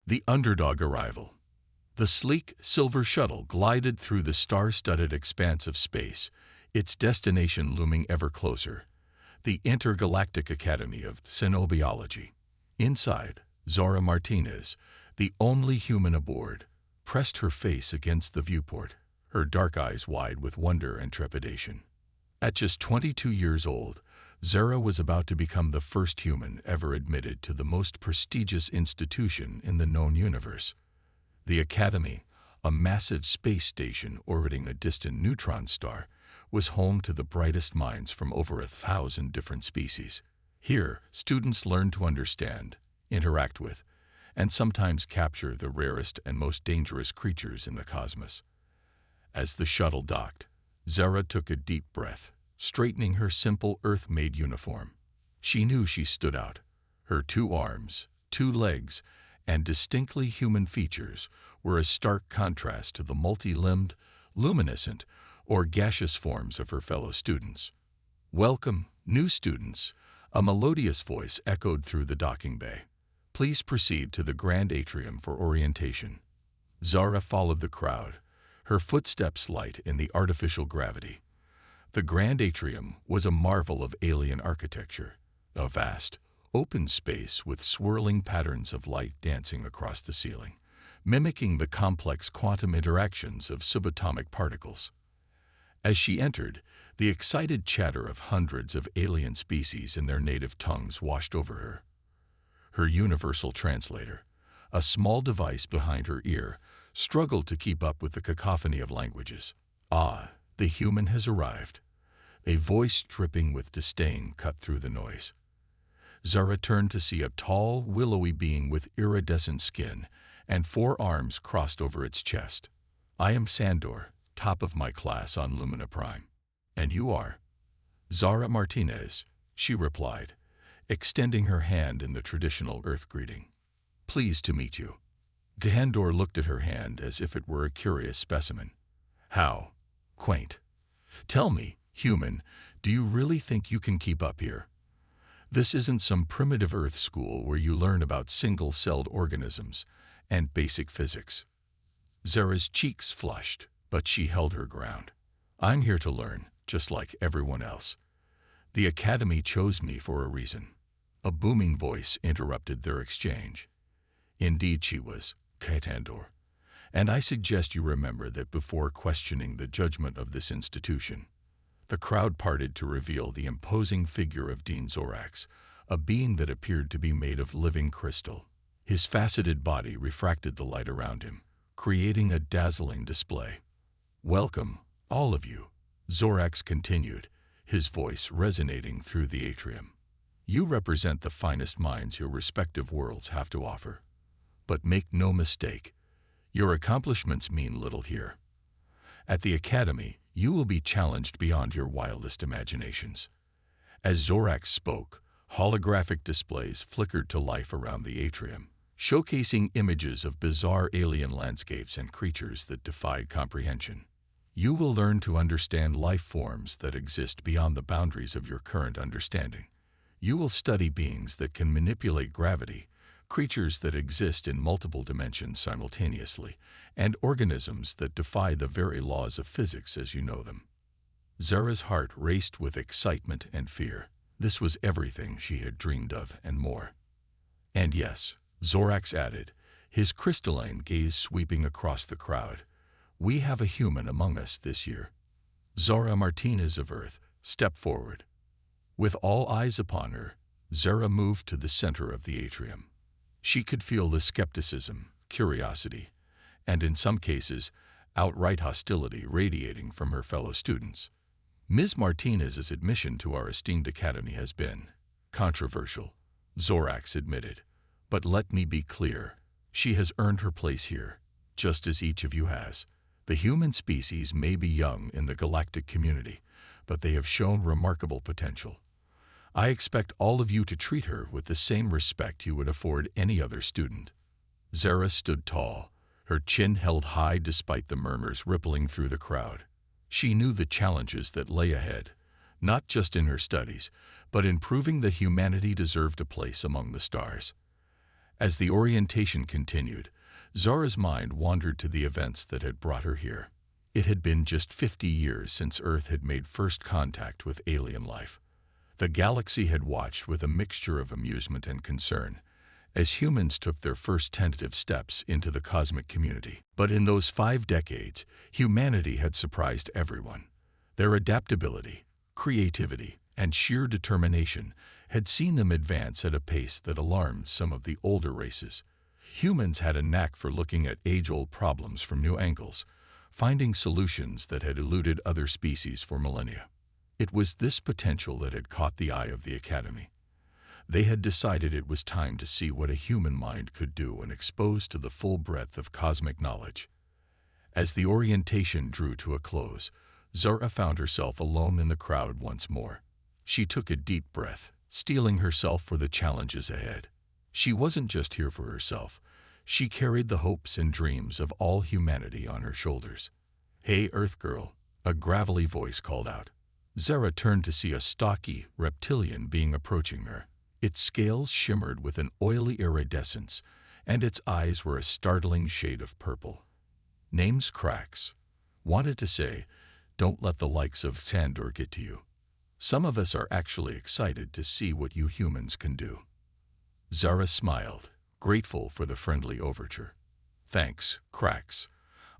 The underdog arrival. The sleek silver shuttle glided through the star-studded expanse of space, its destination looming ever closer, the Intergalactic Academy of Xenobiology. Inside, Zora Martinez, the only human aboard, pressed her face against the viewport, her dark eyes wide with wonder and trepidation. At just 22 years old, Zara was about to become the first human ever admitted to the most prestigious institution in the known universe. The Academy, a massive space station orbiting a distant neutron star, was home to the brightest minds from over 1,000 different species. Here, students learned to understand, interact with, and sometimes capture the rarest and most dangerous creatures in the cosmos. As the shuttle docked, Zara took a deep breath, straightening her simple Earth-made uniform. She knew she stood out. Her 2 arms, 2 legs, and distinctly human features were a stark contrast to the multi-limbed, luminescent, or gaseous forms of her fellow students. "Welcome, new students," a melodious voice echoed through the docking bay. "Please proceed to the grand atrium for orientation." Zara followed the crowd, her footsteps light in the artificial gravity. The grand atrium was a marvel of alien architecture, a vast, open space with swirling patterns of light dancing across the ceiling, mimicking the complex quantum interactions of subatomic particles. As she entered, the excited chatter of hundreds of alien species in their native tongues washed over her. Her universal translator, a small device behind her ear, struggled to keep up with the cacophony of languages. "Ah, the human has arrived." A voice dripping with disdain cut through the noise. Zara turned to see a tall, willowy being with iridescent skin and 4 arms crossed over its chest. "I am Sandor, top of my class on Lumina Prime." "And you are?" "Zara Martinez," she replied, extending her hand in the traditional Earth greeting. "Pleased to meet you." Sandor looked at her hand as if it were a curious specimen. "How quaint. Tell me, human, do you really think you can keep up here? This isn't some primitive Earth school where you learn about single-celled organisms and basic physics." Zara's cheeks flushed, but she held her ground. "I'm here to learn, just like everyone else. The Academy chose me for a reason." A booming voice interrupted their exchange. "Indeed she was, Sandor. And I suggest you remember that before questioning the judgment of this institution." The crowd parted to reveal the imposing figure of Dean Zorax, a being that appeared to be made of living crystal. His faceted body refracted the light around him, creating a dazzling display. "Welcome, all of you," Zorax continued, his voice resonating through the atrium. "You represent the finest minds your respective worlds have to offer. But make no mistake, your accomplishments mean little here. At the Academy, you will be challenged beyond your wildest imaginations." As Zorax spoke, holographic displays flickered to life around the atrium, showcasing images of bizarre alien landscapes and creatures that defied comprehension. "You will learn to understand life forms that exist beyond the boundaries of your current understanding. You will study beings that can manipulate gravity, creatures that exist in multiple dimensions simultaneously, and organisms that defy the very laws of physics as you know them." Zara's heart raced with excitement and fear. This was everything she had dreamed of and more. "And yes," Zorax added, his crystalline gaze sweeping across the crowd, "we have a human among us this year." Zara Martinez of Earth stepped forward. With all eyes upon her, Zara moved to the center of the atrium. She could feel the skepticism, curiosity, and in some cases, outright hostility radiating from her fellow students. "Ms. Martinez's admission to our esteemed academy has been controversial," Zorax admitted. "But let me be clear, she has earned her place here, just as each of you has. The human species may be young in the galactic community, but they have shown remarkable potential. I expect all of you to treat her with the same respect you would afford any other student." Zara stood tall, her chin held high despite the murmurs rippling through the crowd. She knew the challenges that lay ahead, not just in her studies, but in proving that humanity deserved a place among the stars. As the orientation continued, Zara's mind wandered to the events that had brought her here. It had been just 50 years since Earth had made first contact with alien life. The galaxy had watched with a mixture of amusement and concern as humans took their first tentative steps into the cosmic community. But in those 5 decades, humanity had surprised everyone. Their adaptability, creativity, and sheer determination had seen them advance at a pace that alarmed some of the older races. Humans had a knack for looking at age-old problems from new angles, finding solutions that had eluded other species for millennia. It was this potential that had caught the eye of the Academy. They had decided it was time to see what a human mind could do when exposed to the full breadth of cosmic knowledge. As the orientation drew to a close, Zara found herself alone in the crowd once more. She took a deep breath, steeling herself for the challenges ahead. She wasn't just here for herself. She carried the hopes and dreams of all humanity on her shoulders. "Hey, Earth Girl," a gravelly voice called out. Zara turned to see a stocky reptilian being approaching her. Its scales shimmered with an oily iridescence, and its eyes were a startling shade of purple. "Name's Krax. Wanted to say, don't let the likes of Sandor get to you. Some of us are actually excited to see what you humans can do." Zara smiled, grateful for the friendly overture. "Thanks, Krax.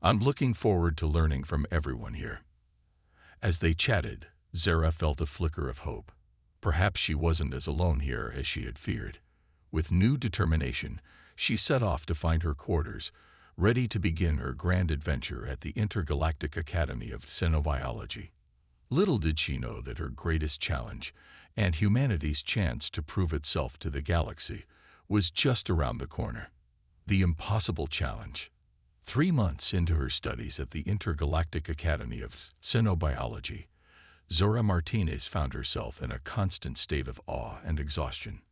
I'm looking forward to learning from everyone here." As they chatted, Zara felt a flicker of hope. Perhaps she wasn't as alone here as she had feared. With new determination, she set off to find her quarters, ready to begin her grand adventure at the Intergalactic Academy of Xenobiology. Little did she know that her greatest challenge, and humanity's chance to prove itself to the galaxy, was just around the corner. The impossible challenge. 3 months into her studies at the Intergalactic Academy of Xenobiology, Zora Martinez found herself in a constant state of awe and exhaustion.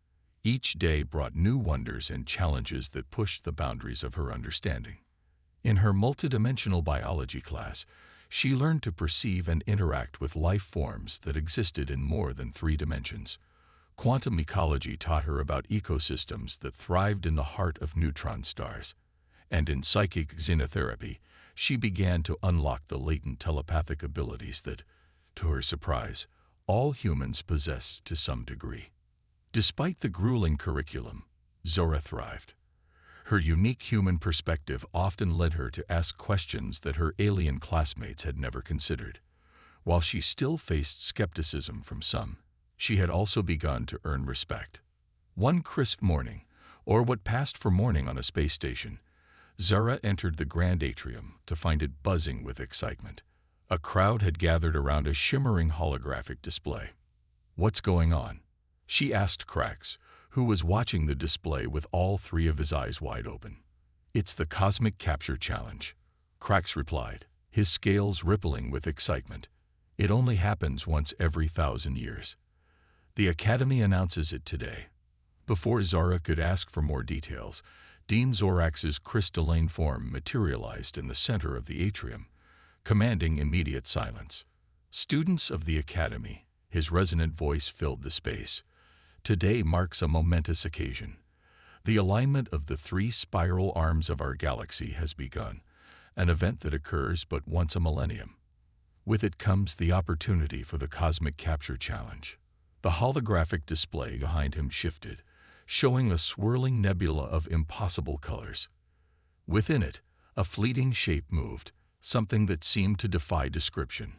Each day brought new wonders and challenges that pushed the boundaries of her understanding. In her multidimensional biology class, she learned to perceive and interact with life forms that existed in more than 3 dimensions. Quantum ecology taught her about ecosystems that thrived in the heart of neutron stars. And in psychic xenotherapy, she began to unlock the latent telepathic abilities that, to her surprise, all humans possess to some degree. Despite the grueling curriculum, Zora thrived. Her unique human perspective often led her to ask questions that her alien classmates had never considered. While she still faced skepticism from some, she had also begun to earn respect. One crisp morning, or what passed for morning on a space station, Zara entered the grand atrium to find it buzzing with excitement. A crowd had gathered around a shimmering holographic display. "What's going on?" she asked Krax, who was watching the display with all 3 of his eyes wide open. "It's the Cosmic Capture Challenge," Krax replied, his scales rippling with excitement. "It only happens once every 1,000 years. The Academy announces it today." Before Zara could ask for more details, Dean Zorax's crystalline form materialized in the center of the atrium, commanding immediate silence. "Students of the Academy," his resonant voice filled the space. "Today marks a momentous occasion. The alignment of the 3 spiral arms of our galaxy has begun, an event that occurs but once a millennium. With it comes the opportunity for the Cosmic Capture Challenge." The holographic display behind him shifted, showing a swirling nebula of impossible colors. Within it, a fleeting shape moved, something that seemed to defy description,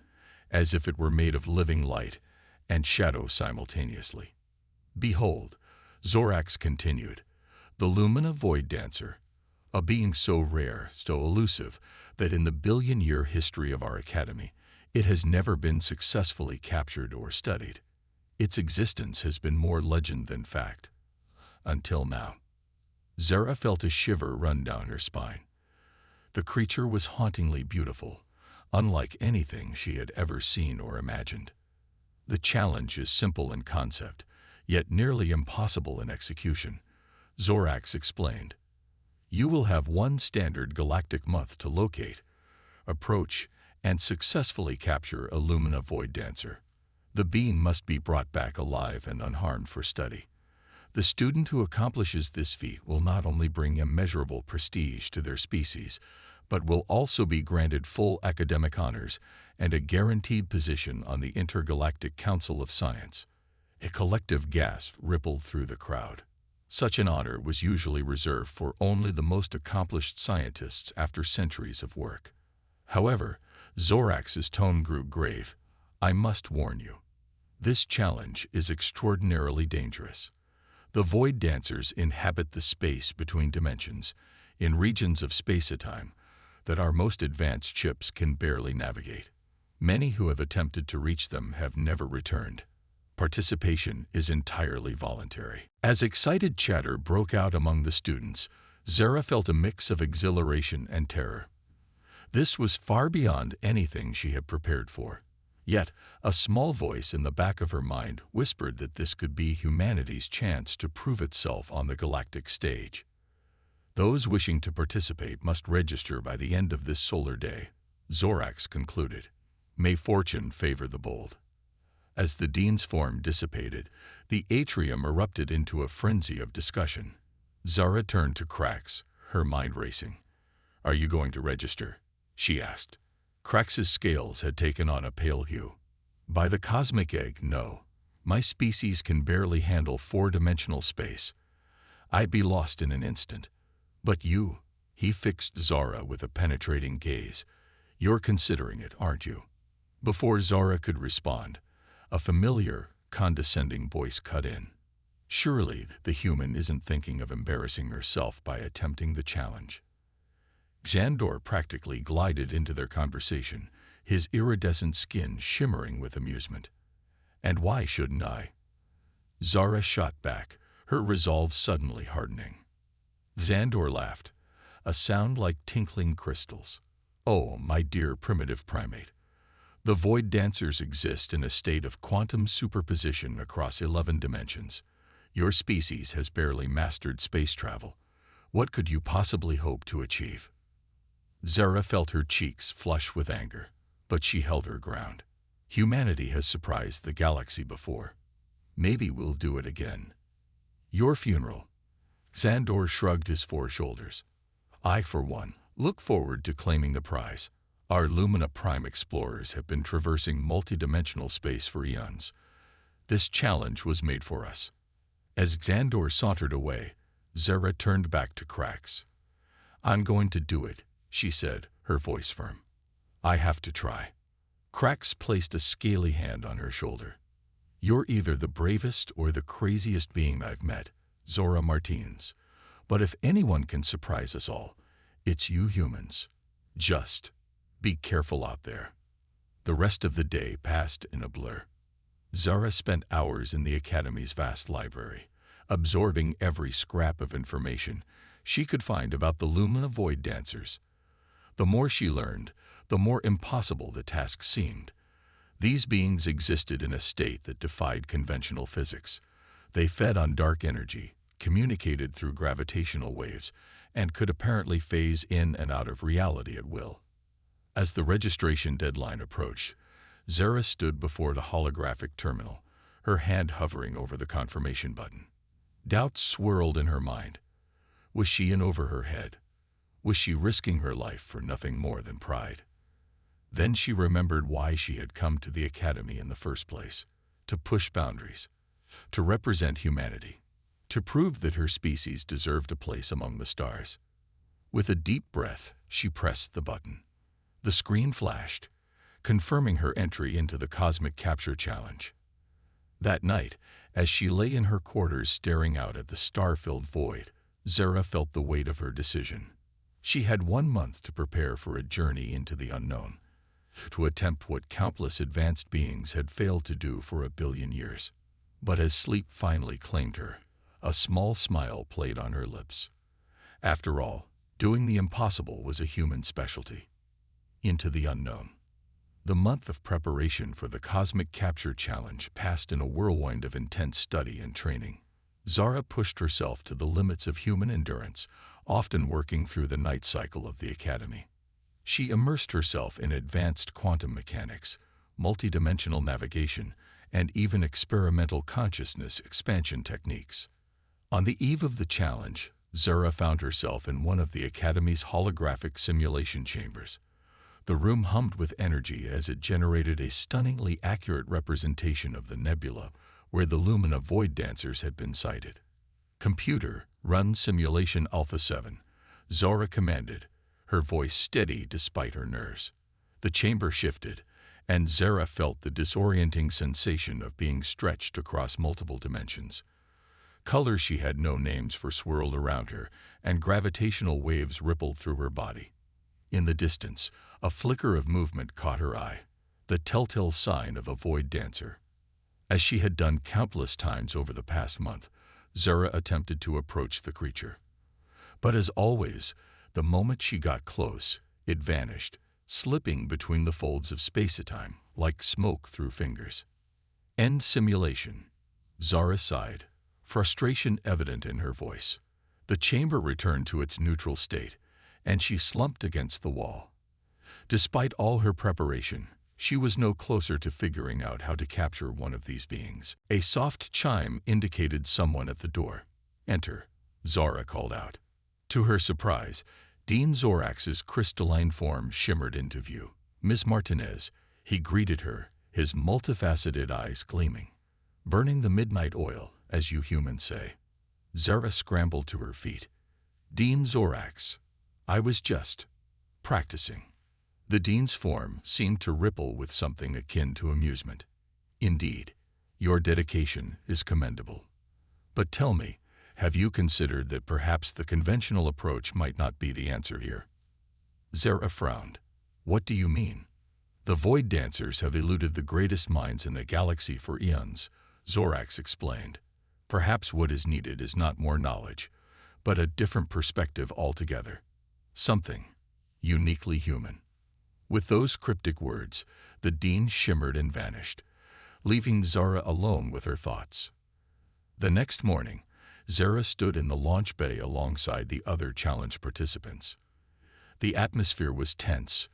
as if it were made of living light and shadow simultaneously. "Behold," Zorax continued, "the Lumina Void Dancer, a being so rare, so elusive, that in the billion-year history of our Academy, it has never been successfully captured or studied. Its existence has been more legend than fact. Until now." Zara felt a shiver run down her spine. The creature was hauntingly beautiful, unlike anything she had ever seen or imagined. "The challenge is simple in concept, yet nearly impossible in execution," Zorax explained. "You will have 1 standard galactic month to locate, approach, and successfully capture a Lumina Void Dancer. The being must be brought back alive and unharmed for study. The student who accomplishes this feat will not only bring immeasurable prestige to their species, but will also be granted full academic honors and a guaranteed position on the Intergalactic Council of Science. A collective gasp rippled through the crowd. Such an honor was usually reserved for only the most accomplished scientists after centuries of work. However, Zorax's tone grew grave. "I must warn you. This challenge is extraordinarily dangerous. The Void Dancers inhabit the space between dimensions, in regions of space-time that our most advanced ships can barely navigate. Many who have attempted to reach them have never returned. Participation is entirely voluntary." As excited chatter broke out among the students, Zara felt a mix of exhilaration and terror. This was far beyond anything she had prepared for. Yet, a small voice in the back of her mind whispered that this could be humanity's chance to prove itself on the galactic stage. Those wishing to participate must register by the end of this solar day, Zorax concluded. May fortune favor the bold. As the dean's form dissipated, the atrium erupted into a frenzy of discussion. Zara turned to Krax, her mind racing. "Are you going to register?" she asked. Krax's scales had taken on a pale hue. "By the cosmic egg, no. My species can barely handle four-dimensional space. I'd be lost in an instant. But you," he fixed Zara with a penetrating gaze, "you're considering it, aren't you?" Before Zara could respond, a familiar, condescending voice cut in. "Surely the human isn't thinking of embarrassing herself by attempting the challenge." Xandor practically glided into their conversation, his iridescent skin shimmering with amusement. "And why shouldn't I?" Zara shot back, her resolve suddenly hardening. Xandor laughed, a sound like tinkling crystals. "Oh, my dear primitive primate. The Void Dancers exist in a state of quantum superposition across 11 dimensions. Your species has barely mastered space travel. What could you possibly hope to achieve?" Zara felt her cheeks flush with anger, but she held her ground. "Humanity has surprised the galaxy before. Maybe we'll do it again." "Your funeral." Xandor shrugged his four shoulders. "I, for one, look forward to claiming the prize. Our Lumina Prime explorers have been traversing multidimensional space for eons. This challenge was made for us." As Xandor sauntered away, Zara turned back to Krax. "I'm going to do it," she said, her voice firm. "I have to try." Krax placed a scaly hand on her shoulder. "You're either the bravest or the craziest being I've met, Zora Martins. But if anyone can surprise us all, it's you humans. Just be careful out there." The rest of the day passed in a blur. Zara spent hours in the Academy's vast library, absorbing every scrap of information she could find about the Lumina Void Dancers. The more she learned, the more impossible the task seemed. These beings existed in a state that defied conventional physics. They fed on dark energy, communicated through gravitational waves, and could apparently phase in and out of reality at will. As the registration deadline approached, Zara stood before the holographic terminal, her hand hovering over the confirmation button. Doubts swirled in her mind. Was she in over her head? Was she risking her life for nothing more than pride? Then she remembered why she had come to the Academy in the first place: to push boundaries, to represent humanity, to prove that her species deserved a place among the stars. With a deep breath, she pressed the button. The screen flashed, confirming her entry into the Cosmic Capture Challenge. That night, as she lay in her quarters staring out at the star-filled void, Zara felt the weight of her decision. She had 1 month to prepare for a journey into the unknown, to attempt what countless advanced beings had failed to do for 1 billion years. But as sleep finally claimed her, a small smile played on her lips. After all, doing the impossible was a human specialty. Into the unknown. The month of preparation for the Cosmic Capture Challenge passed in a whirlwind of intense study and training. Zara pushed herself to the limits of human endurance, often working through the night cycle of the Academy. She immersed herself in advanced quantum mechanics, multidimensional navigation, and even experimental consciousness expansion techniques. On the eve of the challenge, Zara found herself in one of the Academy's holographic simulation chambers. The room hummed with energy as it generated a stunningly accurate representation of the nebula where the Lumina void dancers had been sighted. "Computer, run simulation Alpha 7, Zara commanded, her voice steady despite her nerves. The chamber shifted, and Zara felt the disorienting sensation of being stretched across multiple dimensions. Colors she had no names for swirled around her, and gravitational waves rippled through her body. In the distance, a flicker of movement caught her eye, the telltale sign of a void dancer. As she had done countless times over the past month, Zara attempted to approach the creature. But as always, the moment she got close, it vanished, slipping between the folds of space-time like smoke through fingers. End simulation. Zara sighed, frustration evident in her voice. The chamber returned to its neutral state, and she slumped against the wall. Despite all her preparation, she was no closer to figuring out how to capture one of these beings. A soft chime indicated someone at the door. "Enter," Zara called out. To her surprise, Dean Zorax's crystalline form shimmered into view. "Miss Martinez," he greeted her, his multifaceted eyes gleaming. "Burning the midnight oil, as you humans say." Zara scrambled to her feet. "Dean Zorax, I was just practicing." The Dean's form seemed to ripple with something akin to amusement. "Indeed, your dedication is commendable. But tell me, have you considered that perhaps the conventional approach might not be the answer here?" Zara frowned. "What do you mean?" "The void dancers have eluded the greatest minds in the galaxy for eons," Zorax explained. "Perhaps what is needed is not more knowledge, but a different perspective altogether. Something uniquely human." With those cryptic words, the Dean shimmered and vanished, leaving Zara alone with her thoughts. The next morning, Zara stood in the launch bay alongside the other challenge participants. The atmosphere was tense,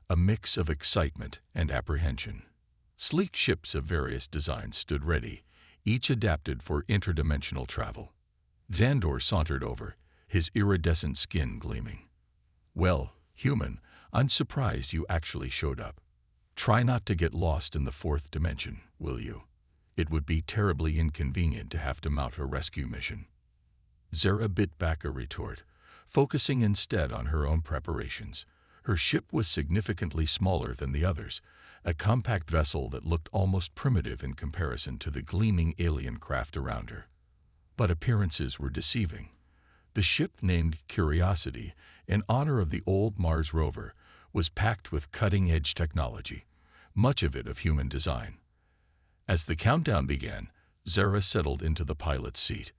a mix of excitement and apprehension. Sleek ships of various designs stood ready, each adapted for interdimensional travel. Xandor sauntered over, his iridescent skin gleaming. "Well, human, I'm surprised you actually showed up. Try not to get lost in the fourth dimension, will you? It would be terribly inconvenient to have to mount a rescue mission." Zara bit back a retort, focusing instead on her own preparations. Her ship was significantly smaller than the others, a compact vessel that looked almost primitive in comparison to the gleaming alien craft around her. But appearances were deceiving. The ship, named Curiosity, in honor of the old Mars rover, was packed with cutting-edge technology, much of it of human design. As the countdown began, Zara settled into the pilot's seat.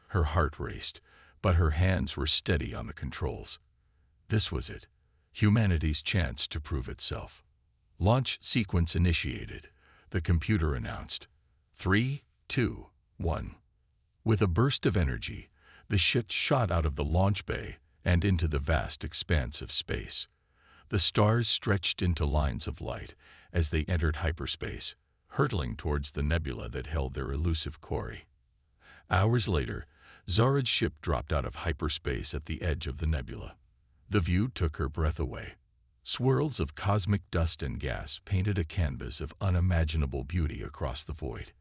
Her heart raced, but her hands were steady on the controls. This was it, humanity's chance to prove itself. "Launch sequence initiated," the computer announced. 3, 2, 1. With a burst of energy, the ship shot out of the launch bay and into the vast expanse of space. The stars stretched into lines of light as they entered hyperspace, hurtling towards the nebula that held their elusive quarry. Hours later, Zara's ship dropped out of hyperspace at the edge of the nebula. The view took her breath away. Swirls of cosmic dust and gas painted a canvas of unimaginable beauty across the void.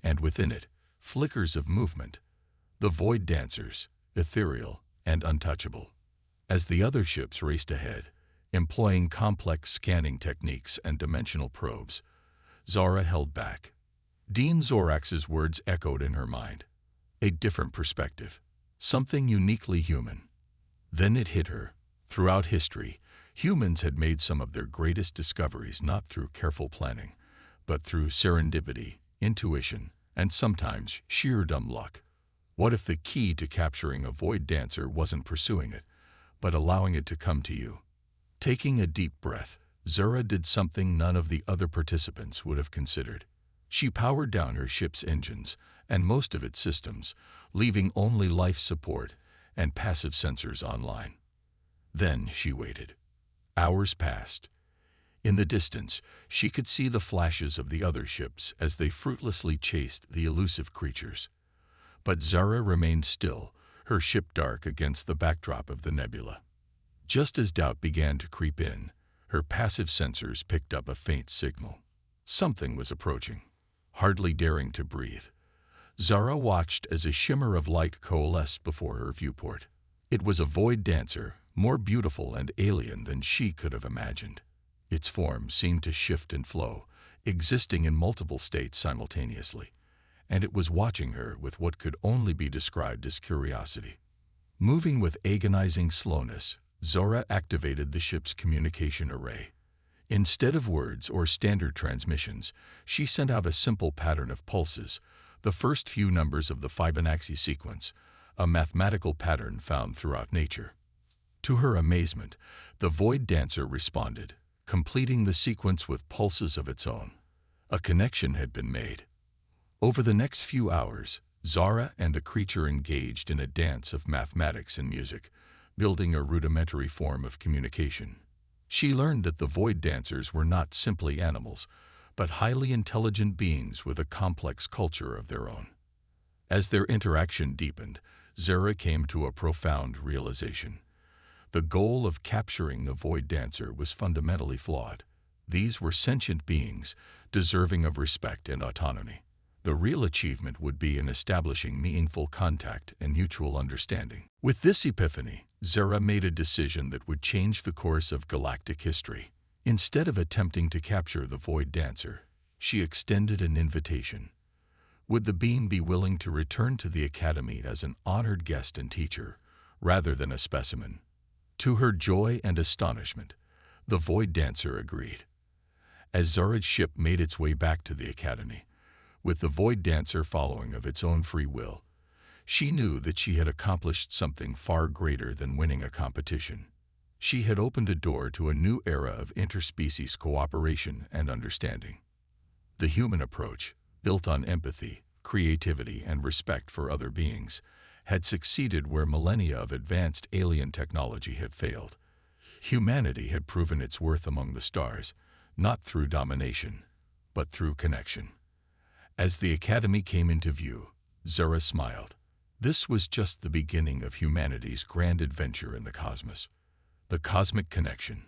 And within it, flickers of movement. The void dancers, ethereal and untouchable. As the other ships raced ahead, employing complex scanning techniques and dimensional probes, Zara held back. Dean Zorax's words echoed in her mind. A different perspective. Something uniquely human. Then it hit her. Throughout history, humans had made some of their greatest discoveries not through careful planning, but through serendipity, intuition, and sometimes sheer dumb luck. What if the key to capturing a void dancer wasn't pursuing it, but allowing it to come to you? Taking a deep breath, Zara did something none of the other participants would have considered. She powered down her ship's engines and most of its systems, leaving only life support and passive sensors online. Then she waited. Hours passed. In the distance, she could see the flashes of the other ships as they fruitlessly chased the elusive creatures. But Zara remained still, her ship dark against the backdrop of the nebula. Just as doubt began to creep in, her passive sensors picked up a faint signal. Something was approaching. Hardly daring to breathe, Zara watched as a shimmer of light coalesced before her viewport. It was a void dancer, more beautiful and alien than she could have imagined. Its form seemed to shift and flow, existing in multiple states simultaneously, and it was watching her with what could only be described as curiosity. Moving with agonizing slowness, Zara activated the ship's communication array. Instead of words or standard transmissions, she sent out a simple pattern of pulses, the first few numbers of the Fibonacci sequence, a mathematical pattern found throughout nature. To her amazement, the void dancer responded, completing the sequence with pulses of its own. A connection had been made. Over the next few hours, Zara and the creature engaged in a dance of mathematics and music, building a rudimentary form of communication. She learned that the void dancers were not simply animals, but highly intelligent beings with a complex culture of their own. As their interaction deepened, Zara came to a profound realization. The goal of capturing the void dancer was fundamentally flawed. These were sentient beings, deserving of respect and autonomy. The real achievement would be in establishing meaningful contact and mutual understanding. With this epiphany, Zara made a decision that would change the course of galactic history. Instead of attempting to capture the void dancer, she extended an invitation. Would the being be willing to return to the Academy as an honored guest and teacher, rather than a specimen? To her joy and astonishment, the void dancer agreed. As Zara's ship made its way back to the Academy, with the void dancer following of its own free will, she knew that she had accomplished something far greater than winning a competition. She had opened a door to a new era of interspecies cooperation and understanding. The human approach, built on empathy, creativity, and respect for other beings, had succeeded where millennia of advanced alien technology had failed. Humanity had proven its worth among the stars, not through domination, but through connection. As the Academy came into view, Zara smiled. This was just the beginning of humanity's grand adventure in the cosmos. The cosmic connection.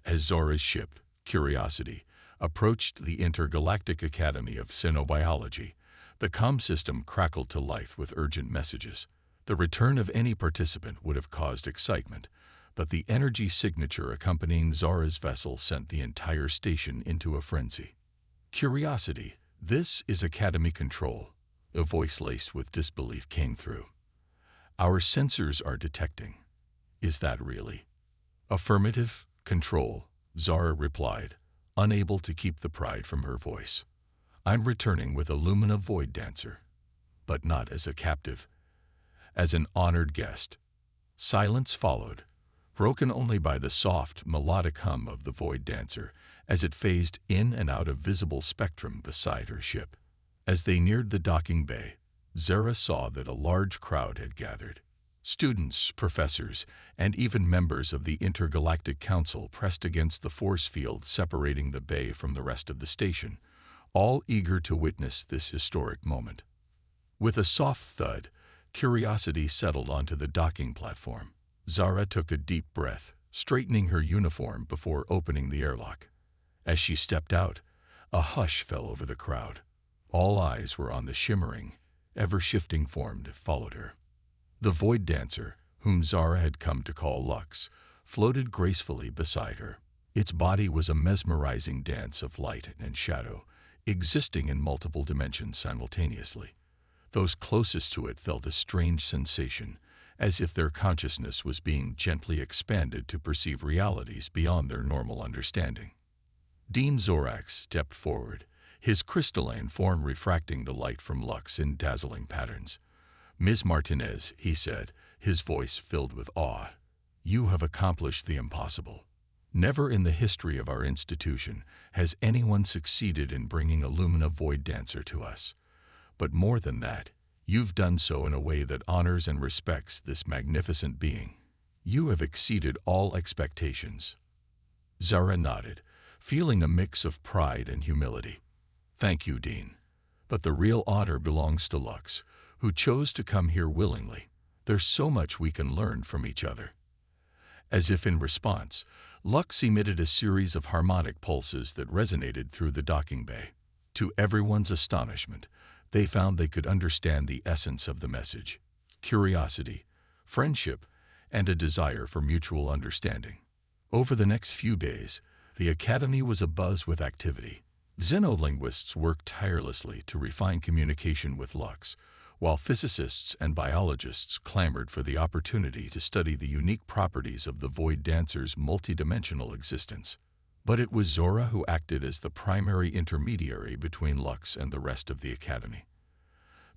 As Zara's ship, Curiosity, approached the Intergalactic Academy of Xenobiology, the comm system crackled to life with urgent messages. The return of any participant would have caused excitement, but the energy signature accompanying Zara's vessel sent the entire station into a frenzy. Curiosity, this is Academy Control. A voice laced with disbelief came through. Our sensors are detecting. Is that really? Affirmative, Control, Zara replied, unable to keep the pride from her voice. I'm returning with a Lumina Void Dancer, but not as a captive, as an honored guest. Silence followed, broken only by the soft, melodic hum of the Void Dancer as it phased in and out of visible spectrum beside her ship. As they neared the docking bay, Zara saw that a large crowd had gathered. Students, professors, and even members of the Intergalactic Council pressed against the force field separating the bay from the rest of the station, all eager to witness this historic moment. With a soft thud, Curiosity settled onto the docking platform. Zara took a deep breath, straightening her uniform before opening the airlock. As she stepped out, a hush fell over the crowd. All eyes were on the shimmering, ever-shifting form that followed her. The Void Dancer, whom Zara had come to call Lux, floated gracefully beside her. Its body was a mesmerizing dance of light and shadow, existing in multiple dimensions simultaneously. Those closest to it felt a strange sensation, as if their consciousness was being gently expanded to perceive realities beyond their normal understanding. Dean Zorax stepped forward, his crystalline form refracting the light from Lux in dazzling patterns. Ms. Martinez, he said, his voice filled with awe, you have accomplished the impossible. Never in the history of our institution has anyone succeeded in bringing a Lumina Void Dancer to us. But more than that, you've done so in a way that honors and respects this magnificent being. You have exceeded all expectations. Zara nodded, feeling a mix of pride and humility. Thank you, Dean. But the real honor belongs to Lux, who chose to come here willingly. There's so much we can learn from each other." As if in response, Lux emitted a series of harmonic pulses that resonated through the docking bay. To everyone's astonishment, they found they could understand the essence of the message: curiosity, friendship, and a desire for mutual understanding. Over the next few days, the Academy was abuzz with activity. Xenolinguists worked tirelessly to refine communication with Lux, while physicists and biologists clamored for the opportunity to study the unique properties of the Void Dancer's multidimensional existence. But it was Zora who acted as the primary intermediary between Lux and the rest of the Academy.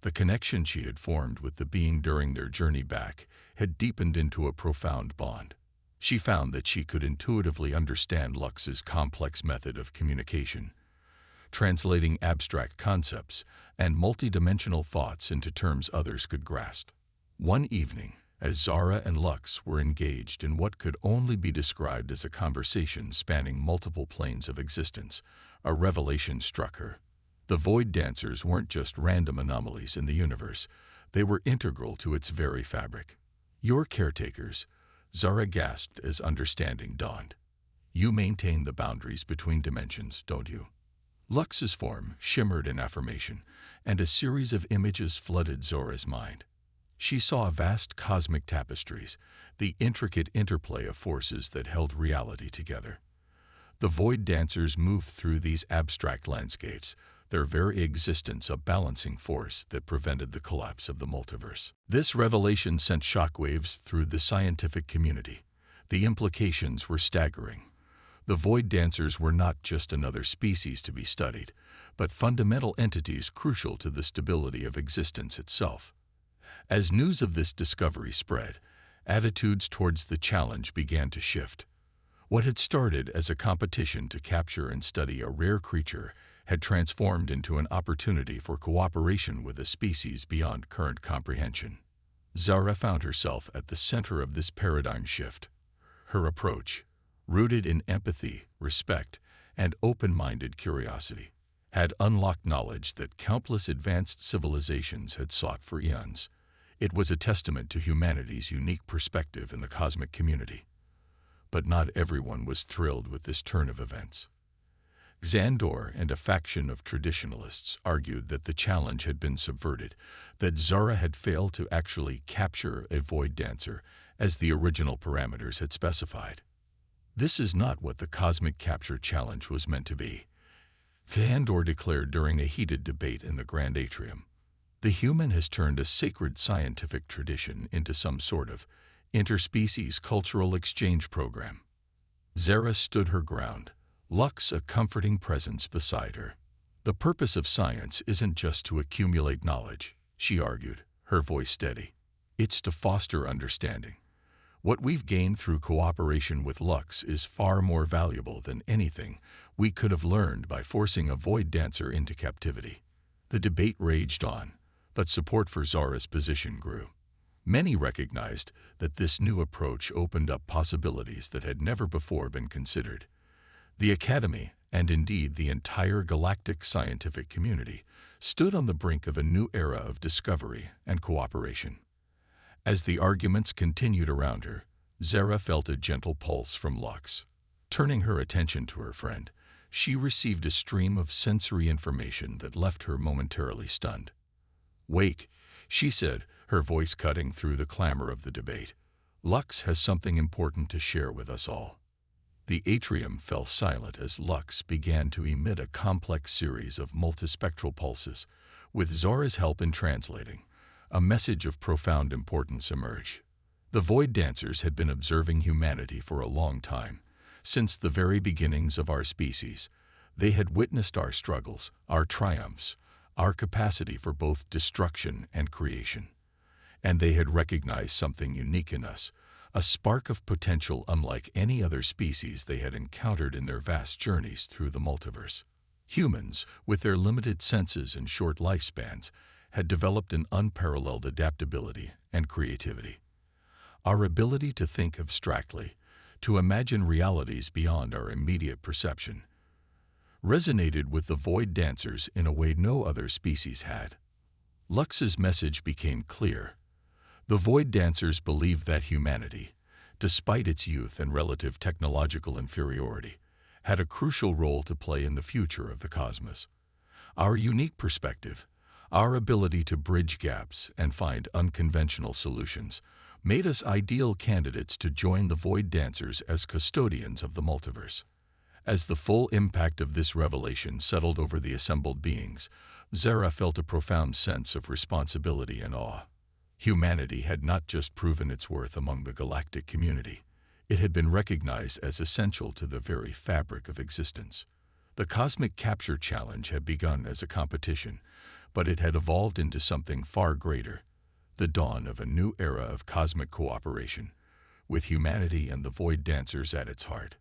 The connection she had formed with the being during their journey back had deepened into a profound bond. She found that she could intuitively understand Lux's complex method of communication, translating abstract concepts and multidimensional thoughts into terms others could grasp. One evening, as Zara and Lux were engaged in what could only be described as a conversation spanning multiple planes of existence, a revelation struck her. The Void Dancers weren't just random anomalies in the universe, they were integral to its very fabric. "You're caretakers," Zara gasped as understanding dawned. "You maintain the boundaries between dimensions, don't you?" Lux's form shimmered in affirmation, and a series of images flooded Zora's mind. She saw vast cosmic tapestries, the intricate interplay of forces that held reality together. The Void Dancers moved through these abstract landscapes, their very existence a balancing force that prevented the collapse of the multiverse. This revelation sent shockwaves through the scientific community. The implications were staggering. The Void Dancers were not just another species to be studied, but fundamental entities crucial to the stability of existence itself. As news of this discovery spread, attitudes towards the challenge began to shift. What had started as a competition to capture and study a rare creature had transformed into an opportunity for cooperation with a species beyond current comprehension. Zara found herself at the center of this paradigm shift. Her approach, rooted in empathy, respect, and open-minded curiosity, had unlocked knowledge that countless advanced civilizations had sought for eons. It was a testament to humanity's unique perspective in the cosmic community. But not everyone was thrilled with this turn of events. Xandor and a faction of traditionalists argued that the challenge had been subverted, that Zara had failed to actually capture a Void Dancer as the original parameters had specified. "This is not what the Cosmic Capture Challenge was meant to be," Xandor declared during a heated debate in the Grand Atrium. "The human has turned a sacred scientific tradition into some sort of interspecies cultural exchange program." Zara stood her ground, Lux a comforting presence beside her. "The purpose of science isn't just to accumulate knowledge," she argued, her voice steady. "It's to foster understanding. What we've gained through cooperation with Lux is far more valuable than anything we could have learned by forcing a Void Dancer into captivity." The debate raged on, but support for Zara's position grew. Many recognized that this new approach opened up possibilities that had never before been considered. The Academy, and indeed the entire galactic scientific community, stood on the brink of a new era of discovery and cooperation. As the arguments continued around her, Zara felt a gentle pulse from Lux. Turning her attention to her friend, she received a stream of sensory information that left her momentarily stunned. "Wait," she said, her voice cutting through the clamor of the debate. "Lux has something important to share with us all." The atrium fell silent as Lux began to emit a complex series of multispectral pulses. With Zora's help in translating, a message of profound importance emerged. The Void Dancers had been observing humanity for a long time. Since the very beginnings of our species, they had witnessed our struggles, our triumphs, our capacity for both destruction and creation. And they had recognized something unique in us, a spark of potential unlike any other species they had encountered in their vast journeys through the multiverse. Humans, with their limited senses and short lifespans, had developed an unparalleled adaptability and creativity. Our ability to think abstractly, to imagine realities beyond our immediate perception, resonated with the Void Dancers in a way no other species had. Lux's message became clear. The Void Dancers believed that humanity, despite its youth and relative technological inferiority, had a crucial role to play in the future of the cosmos. Our unique perspective, our ability to bridge gaps and find unconventional solutions, made us ideal candidates to join the Void Dancers as custodians of the multiverse. As the full impact of this revelation settled over the assembled beings, Zara felt a profound sense of responsibility and awe. Humanity had not just proven its worth among the galactic community, it had been recognized as essential to the very fabric of existence. The Cosmic Capture Challenge had begun as a competition, but it had evolved into something far greater, the dawn of a new era of cosmic cooperation, with humanity and the Void Dancers at its heart.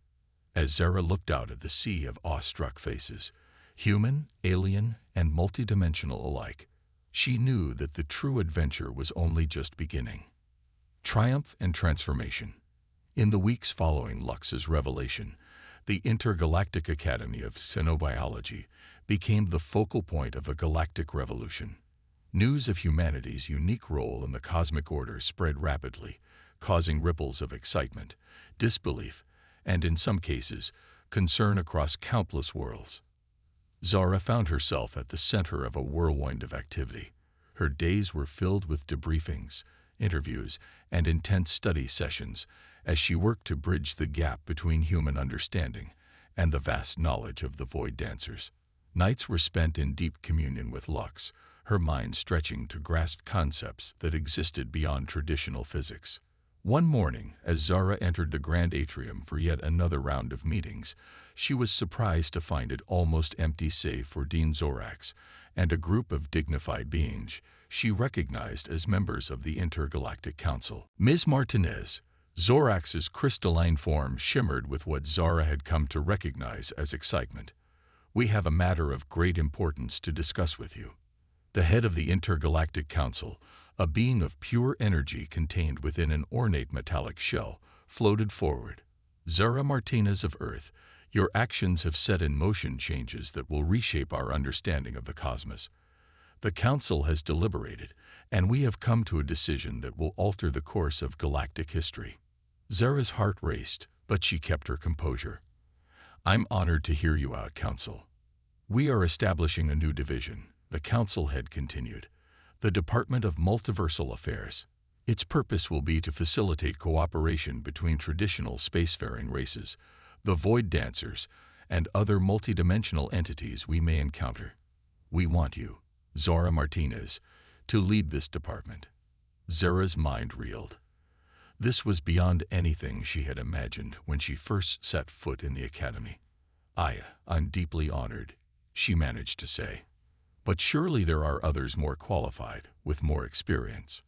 As Zara looked out at the sea of awestruck faces, human, alien, and multidimensional alike, she knew that the true adventure was only just beginning. Triumph and transformation. In the weeks following Lux's revelation, the Intergalactic Academy of Xenobiology became the focal point of a galactic revolution. News of humanity's unique role in the cosmic order spread rapidly, causing ripples of excitement, disbelief, and in some cases, concern across countless worlds. Zara found herself at the center of a whirlwind of activity. Her days were filled with debriefings, interviews, and intense study sessions as she worked to bridge the gap between human understanding and the vast knowledge of the Void Dancers. Nights were spent in deep communion with Lux, her mind stretching to grasp concepts that existed beyond traditional physics. One morning, as Zara entered the grand atrium for yet another round of meetings, she was surprised to find it almost empty save for Dean Zorax and a group of dignified beings she recognized as members of the Intergalactic Council. Ms. Martinez, Zorax's crystalline form shimmered with what Zara had come to recognize as excitement. "We have a matter of great importance to discuss with you." The head of the Intergalactic Council, a being of pure energy contained within an ornate metallic shell, floated forward. "Zara Martinez of Earth, your actions have set in motion changes that will reshape our understanding of the cosmos. The Council has deliberated, and we have come to a decision that will alter the course of galactic history." Zara's heart raced, but she kept her composure. "I'm honored to hear you out, Council. We are establishing a new division," the Council head continued, "the Department of Multiversal Affairs. Its purpose will be to facilitate cooperation between traditional spacefaring races, the Void Dancers, and other multidimensional entities we may encounter. We want you, Zara Martinez, to lead this department." Zara's mind reeled. This was beyond anything she had imagined when she first set foot in the academy. I'm deeply honored," she managed to say. "But surely there are others more qualified, with more experience."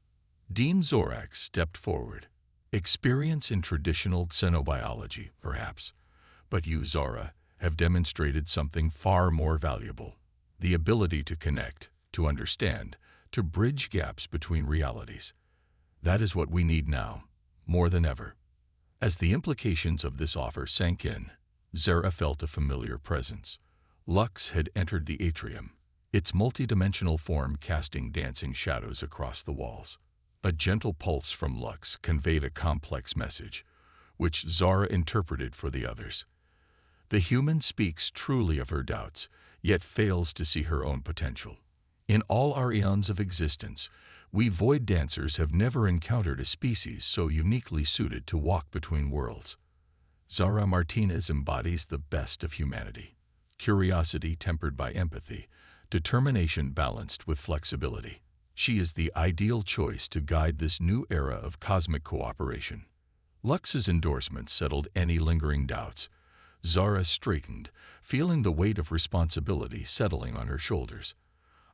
Dean Zorax stepped forward. "Experience in traditional xenobiology, perhaps. But you, Zara, have demonstrated something far more valuable. The ability to connect, to understand, to bridge gaps between realities. That is what we need now, more than ever." As the implications of this offer sank in, Zara felt a familiar presence. Lux had entered the atrium, its multidimensional form casting dancing shadows across the walls. A gentle pulse from Lux conveyed a complex message, which Zara interpreted for the others. The human speaks truly of her doubts, yet fails to see her own potential. In all our eons of existence, we Void Dancers have never encountered a species so uniquely suited to walk between worlds. Zara Martinez embodies the best of humanity. Curiosity tempered by empathy, determination balanced with flexibility. She is the ideal choice to guide this new era of cosmic cooperation. Lux's endorsement settled any lingering doubts. Zara straightened, feeling the weight of responsibility settling on her shoulders.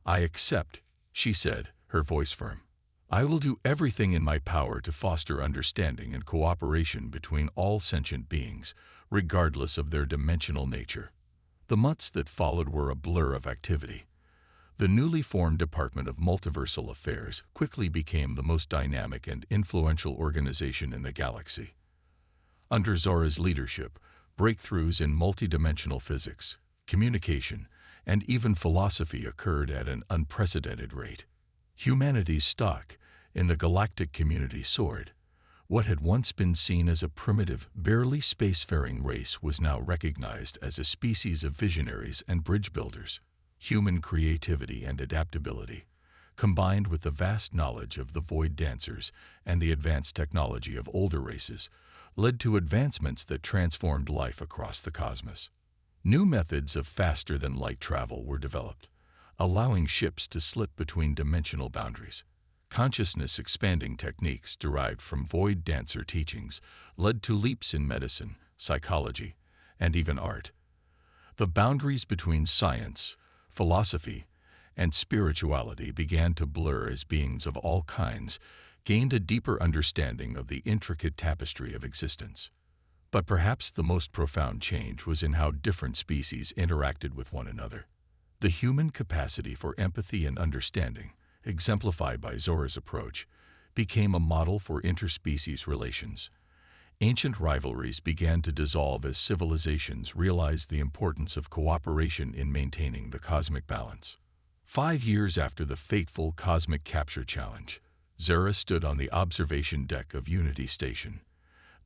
"I accept," she said, her voice firm. "I will do everything in my power to foster understanding and cooperation between all sentient beings, regardless of their dimensional nature." The months that followed were a blur of activity. The newly formed Department of Multiversal Affairs quickly became the most dynamic and influential organization in the galaxy. Under Zara's leadership, breakthroughs in multidimensional physics, communication, and even philosophy occurred at an unprecedented rate. Humanity's stock in the galactic community soared. What had once been seen as a primitive, barely spacefaring race was now recognized as a species of visionaries and bridge builders. Human creativity and adaptability, combined with the vast knowledge of the void dancers and the advanced technology of older races, led to advancements that transformed life across the cosmos. New methods of faster-than-light travel were developed, allowing ships to slip between dimensional boundaries. Consciousness-expanding techniques derived from void dancer teachings led to leaps in medicine, psychology, and even art. The boundaries between science, philosophy, and spirituality began to blur as beings of all kinds gained a deeper understanding of the intricate tapestry of existence. But perhaps the most profound change was in how different species interacted with one another. The human capacity for empathy and understanding, exemplified by Zora's approach, became a model for interspecies relations. Ancient rivalries began to dissolve as civilizations realized the importance of cooperation in maintaining the cosmic balance. 5 years after the fateful Cosmic Capture Challenge, Zora stood on the observation deck of Unity Station,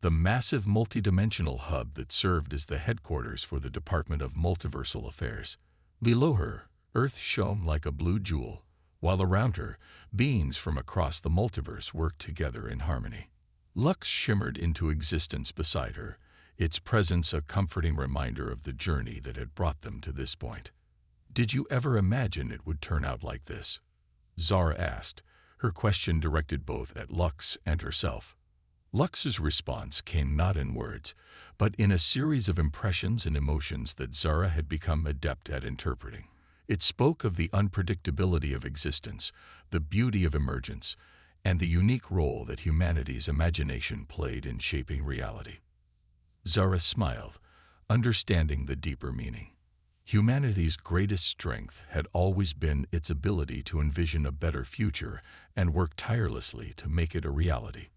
the massive multidimensional hub that served as the headquarters for the Department of Multiversal Affairs. Below her, Earth shone like a blue jewel, while around her, beings from across the multiverse worked together in harmony. Lux shimmered into existence beside her, its presence a comforting reminder of the journey that had brought them to this point. "Did you ever imagine it would turn out like this?" Zora asked, her question directed both at Lux and herself. Lux's response came not in words, but in a series of impressions and emotions that Zora had become adept at interpreting. It spoke of the unpredictability of existence, the beauty of emergence, and the unique role that humanity's imagination played in shaping reality. Zora smiled, understanding the deeper meaning. Humanity's greatest strength had always been its ability to envision a better future and work tirelessly to make it a reality.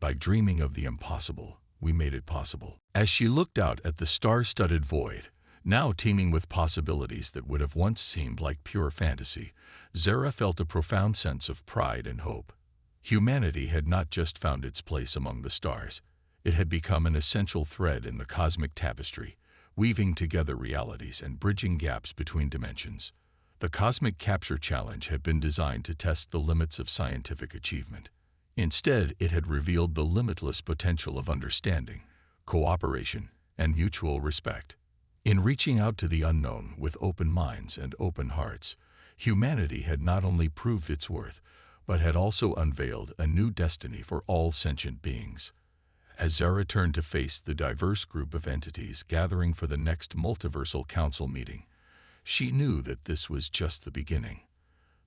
By dreaming of the impossible, we made it possible. As she looked out at the star-studded void, now teeming with possibilities that would have once seemed like pure fantasy, Zora felt a profound sense of pride and hope. Humanity had not just found its place among the stars. It had become an essential thread in the cosmic tapestry, weaving together realities and bridging gaps between dimensions. The Cosmic Capture Challenge had been designed to test the limits of scientific achievement. Instead, it had revealed the limitless potential of understanding, cooperation, and mutual respect. In reaching out to the unknown with open minds and open hearts, humanity had not only proved its worth, but had also unveiled a new destiny for all sentient beings. As Zora turned to face the diverse group of entities gathering for the next Multiversal Council meeting, she knew that this was just the beginning.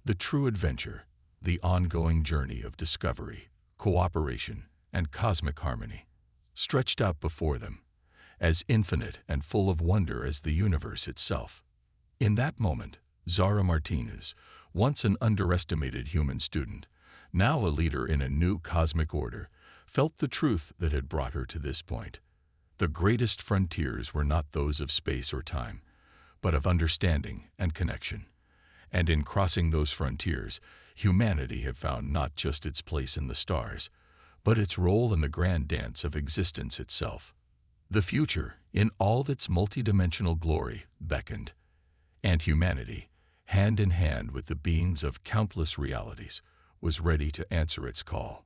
The true adventure, the ongoing journey of discovery, cooperation, and cosmic harmony, stretched out before them, as infinite and full of wonder as the universe itself. In that moment, Zora Martinez, once an underestimated human student, now a leader in a new cosmic order, felt the truth that had brought her to this point. The greatest frontiers were not those of space or time, but of understanding and connection. And in crossing those frontiers, humanity had found not just its place in the stars, but its role in the grand dance of existence itself. The future, in all its multidimensional glory, beckoned, and humanity, hand in hand with the beings of countless realities, was ready to answer its call.